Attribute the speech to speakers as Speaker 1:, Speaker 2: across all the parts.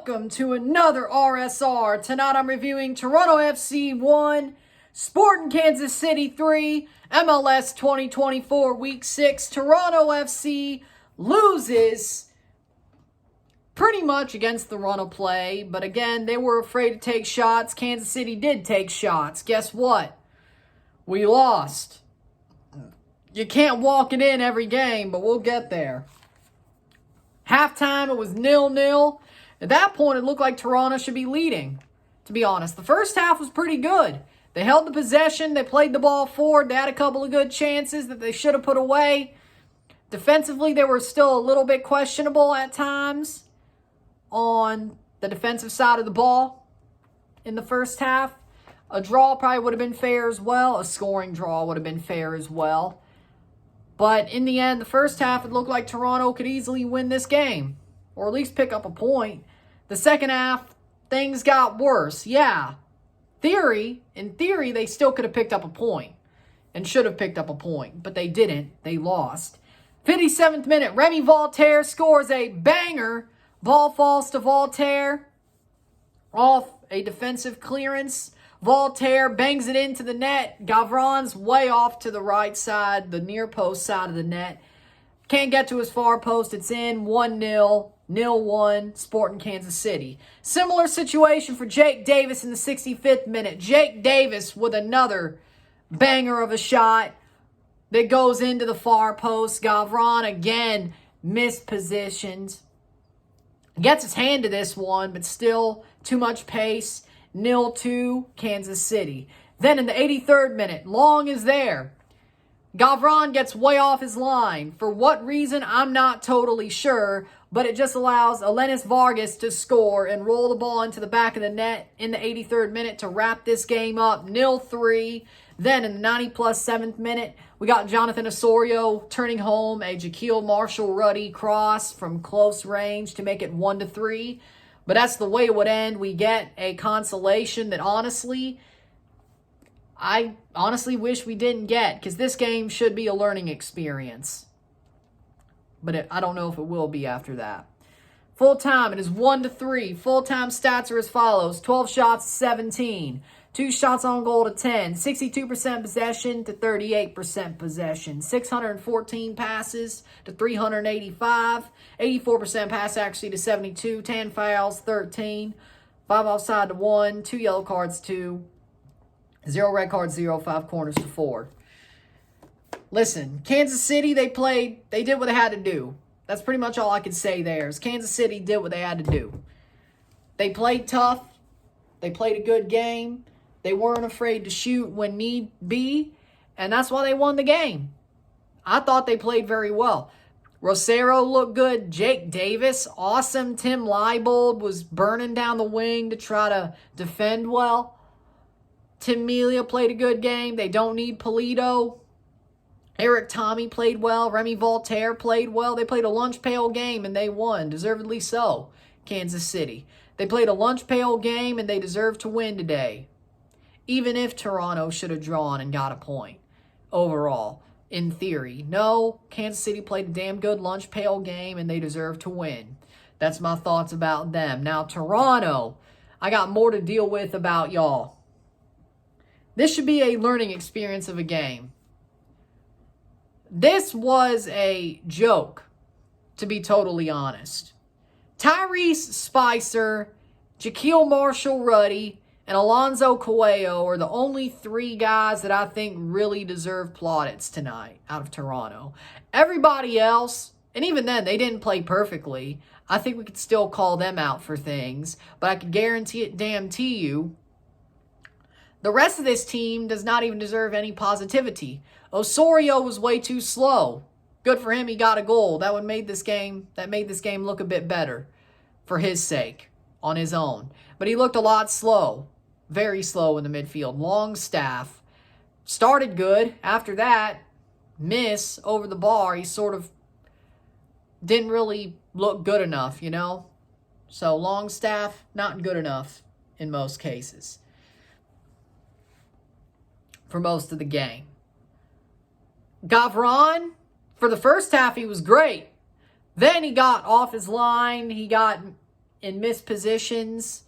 Speaker 1: welcome to another RSR. Tonight I'm reviewing Toronto FC 1, Sporting Kansas City 3, MLS 2024 Week 6. Toronto FC loses pretty much against the run of play, but again, they were afraid to take shots. Kansas City did take shots. Guess what? We lost. You can't walk it in every game, but we'll get there. Halftime, it was 0-0. At that point, it looked like Toronto should be leading, to be honest. The first half was pretty good. They held the possession. They played the ball forward. They had a couple of good chances that they should have put away. Defensively, they were still a little bit questionable at times on the defensive side of the ball in the first half. A draw probably would have been fair as well. A scoring draw would have been fair as well. But in the end, the first half, it looked like Toronto could easily win this game, or at least pick up a point. The second half, things got worse. Yeah, in theory, they still could have picked up a point and should have picked up a point, but they didn't. They lost. 57th minute, Remy Voltaire scores a banger. Ball falls to Voltaire off a defensive clearance. Voltaire bangs it into the net. Gavron's way off to the right side, the near post side of the net. Can't get to his far post. It's in 1-0, 0-1, Sporting Kansas City. Similar situation for Jake Davis in the 65th minute. Jake Davis with another banger of a shot that goes into the far post. Gavron again mispositioned. Gets his hand to this one, but still too much pace. 0-2, Kansas City. Then in the 83rd minute, Long is there. Gavron gets way off his line. For what reason, I'm not totally sure, but it just allows Alenis Vargas to score and roll the ball into the back of the net in the 83rd minute to wrap this game up, 0-3. Then in the 90-plus 7th minute, we got Jonathan Osorio turning home a Jaquil Marshall-Ruddy cross from close range to make it 1-3. But that's the way it would end. We get a consolation that I honestly wish we didn't get, because this game should be a learning experience. But I don't know if it will be after that. Full time, it is 1-3. Full-time stats are as follows. 12 shots to 17. 2 shots on goal to 10. 62% possession to 38% possession. 614 passes to 385. 84% pass accuracy to 72. 10 fouls, 13. 5 offside to 1. 2 yellow cards, 2. 0 red cards, 0. 5 corners to 4. Listen, Kansas City, they did what they had to do. That's pretty much all I could say there. Is Kansas City did what they had to do. They played tough. They played a good game. They weren't afraid to shoot when need be, and that's why they won the game. I thought they played very well. Rosero looked good. Jake Davis, awesome. Tim Leibold was burning down the wing to try to defend well. Tim Melia played a good game. They don't need Polito. Eric Tommy played well. Remy Voltaire played well. They played a lunch pail game, and they won, deservedly so, Kansas City. They played a lunch pail game, and they deserve to win today. Even if Toronto should have drawn and got a point overall, in theory. No, Kansas City played a damn good lunch pail game, and they deserve to win. That's my thoughts about them. Now, Toronto, I got more to deal with about y'all. This should be a learning experience of a game. This was a joke, to be totally honest. Tyrese Spicer, Jaquil Marshall-Ruddy, and Alonso Coelho are the only 3 guys that I think really deserve plaudits tonight out of Toronto. Everybody else, and even then, they didn't play perfectly. I think we could still call them out for things, but I can guarantee you, the rest of this team does not even deserve any positivity. Osorio was way too slow. Good for him, he got a goal. That made this game look a bit better for his sake on his own. But he looked a lot slow. Very slow in the midfield. Longstaff started good. After that, miss over the bar. He sort of didn't really look good enough, you know? So Longstaff, not good enough in most cases. For most of the game. Gavron, for the first half, he was great. Then he got off his line. He got in missed positions,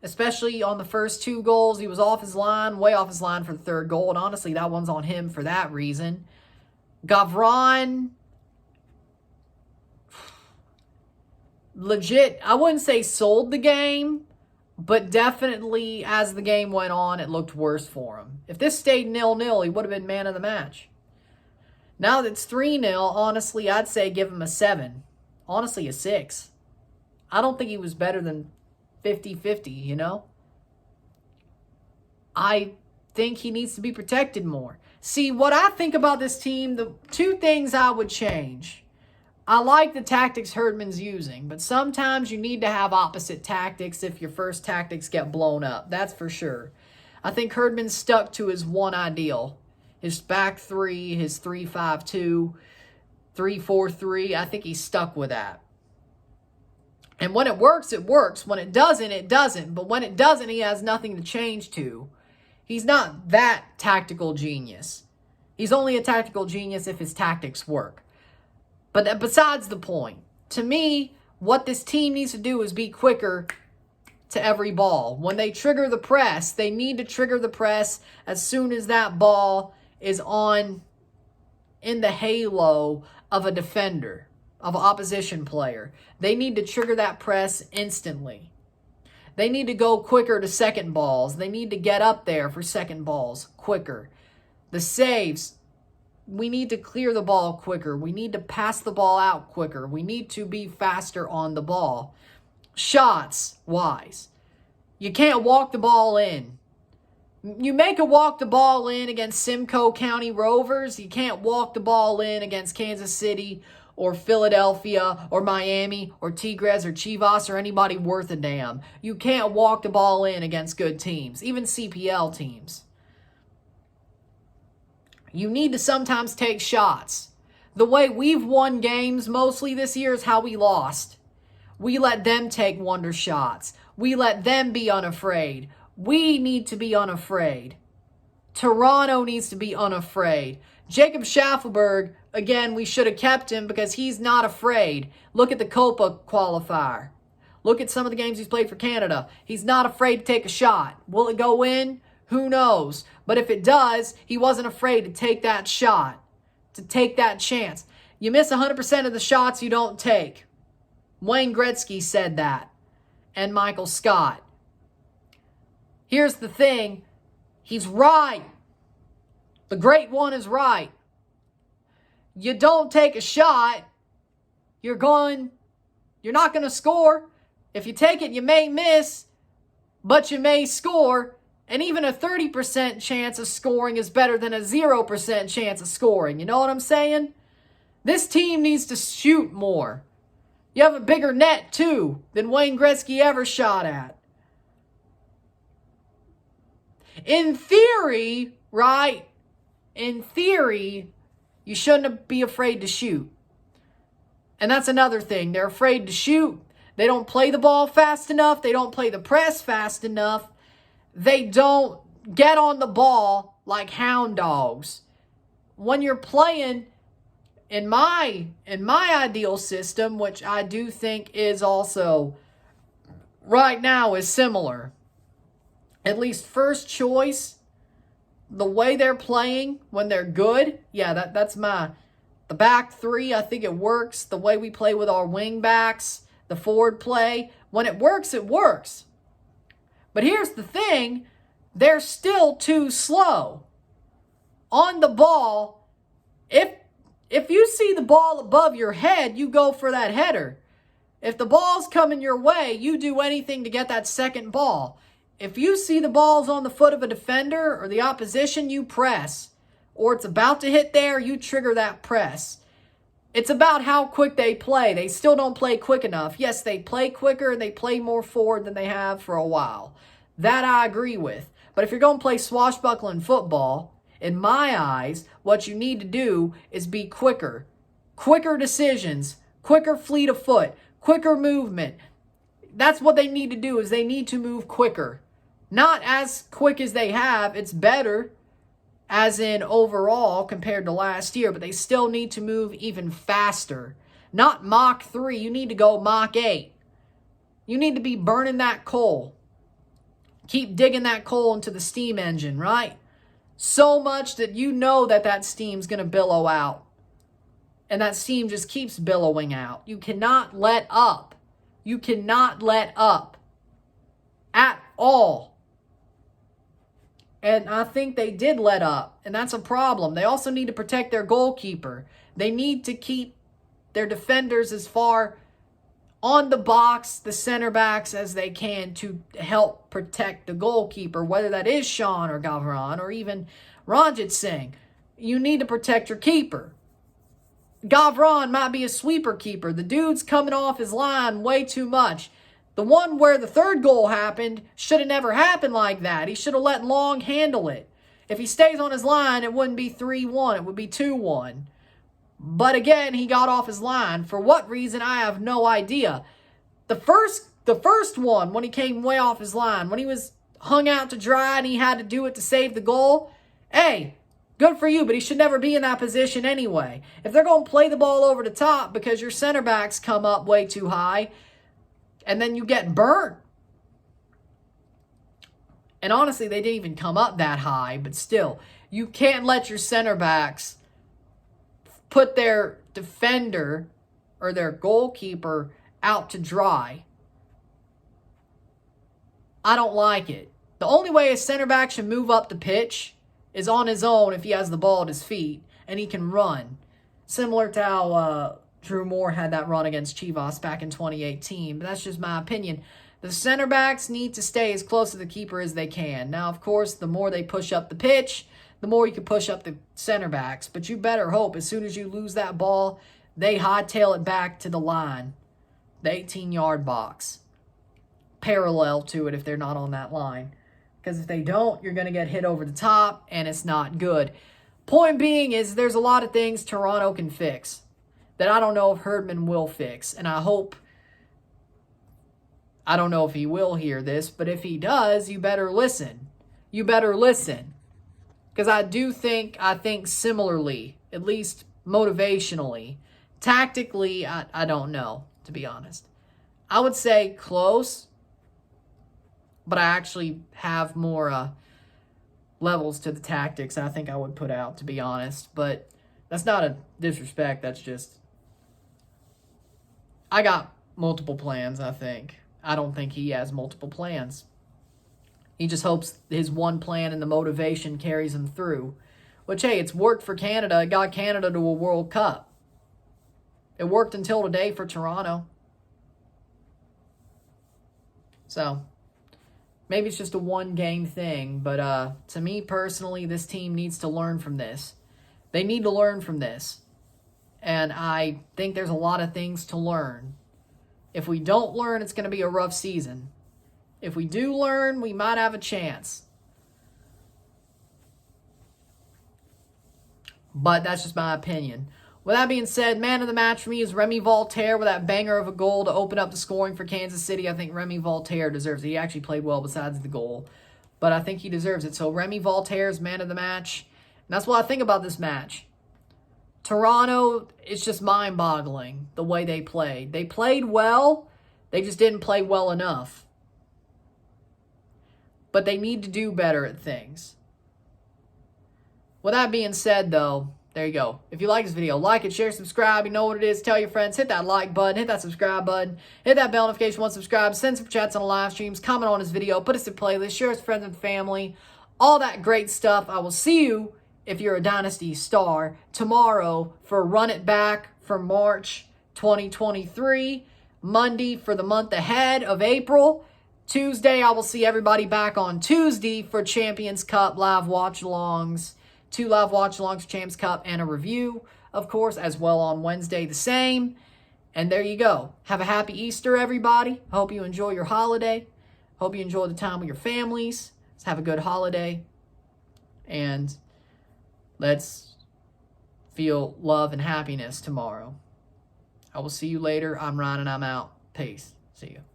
Speaker 1: especially on the first 2 goals. He was off his line, way off his line for the 3rd goal, and honestly, that one's on him for that reason. Gavron, legit, I wouldn't say sold the game, but definitely as the game went on, it looked worse for him. If this stayed 0-0, he would have been man of the match. Now that it's 3-0, honestly, I'd say give him a 7. Honestly, a 6. I don't think he was better than 50-50, you know? I think he needs to be protected more. See, what I think about this team, the 2 things I would change. I like the tactics Herdman's using, but sometimes you need to have opposite tactics if your first tactics get blown up. That's for sure. I think Herdman stuck to his one ideal. His back 3, his 3-5-2, 3-4-3. I think he's stuck with that. And when it works, it works. When it doesn't, it doesn't. But when it doesn't, he has nothing to change to. He's not that tactical genius. He's only a tactical genius if his tactics work. But besides the point, to me, what this team needs to do is be quicker to every ball. When they trigger the press, they need to trigger the press as soon as that ball is on in the halo of a defender, of an opposition player. They need to trigger that press instantly. They need to go quicker to second balls. They need to get up there for second balls quicker. The saves, we need to clear the ball quicker. We need to pass the ball out quicker. We need to be faster on the ball. Shots-wise, you can't walk the ball in. You make a walk the ball in against Simcoe County Rovers. You can't walk the ball in against Kansas City or Philadelphia or Miami or Tigres or Chivas or anybody worth a damn. You can't walk the ball in against good teams, even CPL teams. You need to sometimes take shots. The way we've won games mostly this year is how we lost. We let them take wonder shots. We let them be unafraid. We need to be unafraid. Toronto needs to be unafraid. Jacob Schaffelberg, again, we should have kept him because he's not afraid. Look at the Copa qualifier. Look at some of the games he's played for Canada. He's not afraid to take a shot. Will it go in? Who knows? But if it does, he wasn't afraid to take that shot, to take that chance. You miss 100% of the shots you don't take. Wayne Gretzky said that. And Michael Scott. Here's the thing. He's right. The great one is right. You don't take a shot, you're not going to score. If you take it, you may miss, but you may score. And even a 30% chance of scoring is better than a 0% chance of scoring. You know what I'm saying? This team needs to shoot more. You have a bigger net, too, than Wayne Gretzky ever shot at. In theory, right? In theory, you shouldn't be afraid to shoot. And that's another thing. They're afraid to shoot. They don't play the ball fast enough. They don't play the press fast enough. They don't get on the ball like hound dogs. When you're playing in my ideal system, which I do think is also right now is similar, at least first choice, the way they're playing when they're good, yeah, that's the back 3, I think it works. The way we play with our wing backs, the forward play, when it works, it works. But here's the thing, they're still too slow. On the ball, if you see the ball above your head, you go for that header. If the ball's coming your way, you do anything to get that second ball. If you see the ball's on the foot of a defender or the opposition, you press. Or it's about to hit there, you trigger that press. It's about how quick they play. They still don't play quick enough. Yes, they play quicker and they play more forward than they have for a while. That I agree with. But if you're going to play swashbuckling football, in my eyes, what you need to do is be quicker. Quicker decisions, quicker fleet of foot, quicker movement. That's what they need to do, is they need to move quicker. Not as quick as they have, it's better, as in overall compared to last year, but they still need to move even faster. Not Mach 3, you need to go Mach 8. You need to be burning that coal. Keep digging that coal into the steam engine, right? So much that you know that that steam's going to billow out. And that steam just keeps billowing out. You cannot let up. You cannot let up. At all. And I think they did let up. And that's a problem. They also need to protect their goalkeeper. They need to keep their defenders as far on the box, the center backs, as they can to help protect the goalkeeper, whether that is Sean or Gavran or even Ranjit Singh. You need to protect your keeper. Gavran might be a sweeper keeper. The dude's coming off his line way too much. The one where the third goal happened should have never happened like that. He should have let Long handle it. If he stays on his line, it wouldn't be 3-1. It would be 2-1. But again, he got off his line. For what reason, I have no idea. The first one, when he came way off his line, when he was hung out to dry and he had to do it to save the goal, hey, good for you, but he should never be in that position anyway. If they're going to play the ball over the top because your center backs come up way too high, and then you get burnt. And honestly, they didn't even come up that high, but still, you can't let your center backs put their defender or their goalkeeper out to dry. I don't like it. The only way a center back should move up the pitch is on his own if he has the ball at his feet and he can run. Similar to how Drew Moore had that run against Chivas back in 2018. But that's just my opinion. The center backs need to stay as close to the keeper as they can. Now, of course, the more they push up the pitch, the more you can push up the center backs. But you better hope as soon as you lose that ball, they hightail it back to the line, the 18-yard box, parallel to it if they're not on that line. Because if they don't, you're going to get hit over the top, and it's not good. Point being is there's a lot of things Toronto can fix that I don't know if Herdman will fix. And I hope, I don't know if he will hear this, but if he does, you better listen. You better listen. Because I think similarly, at least motivationally. Tactically, I don't know, to be honest. I would say close, but I actually have more levels to the tactics I think I would put out, to be honest. But that's not a disrespect. That's just, I got multiple plans, I think. I don't think he has multiple plans. He just hopes his one plan and the motivation carries him through. Which, hey, it's worked for Canada. It got Canada to a World Cup. It worked until today for Toronto. So, maybe it's just a one-game thing. But to me personally, this team needs to learn from this. They need to learn from this. And I think there's a lot of things to learn. If we don't learn, it's going to be a rough season. If we do learn, we might have a chance. But that's just my opinion. With that being said, man of the match for me is Remy Voltaire with that banger of a goal to open up the scoring for Kansas City. I think Remy Voltaire deserves it. He actually played well besides the goal. But I think he deserves it. So Remy Voltaire is man of the match. And that's what I think about this match. Toronto, it's just mind-boggling the way they played. They played well. They just didn't play well enough. But they need to do better at things. With that being said, though, there you go. If you like this video, like it, share, subscribe. You know what it is. Tell your friends. Hit that like button. Hit that subscribe button. Hit that bell notification once subscribed. Send some chats on the live streams. Comment on this video. Put us in playlist. Share it with friends and family. All that great stuff. I will see you, if you're a Dynasty star, tomorrow for Run It Back for March 2023. Monday for the month ahead of April. Tuesday, I will see everybody back on Tuesday for Champions Cup live watch-alongs. 2 live watch-alongs for Champions Cup and a review, of course, as well on Wednesday the same. And there you go. Have a happy Easter, everybody. I hope you enjoy your holiday. Hope you enjoy the time with your families. Let's have a good holiday. And let's feel love and happiness tomorrow. I will see you later. I'm Ryan and I'm out. Peace. See you.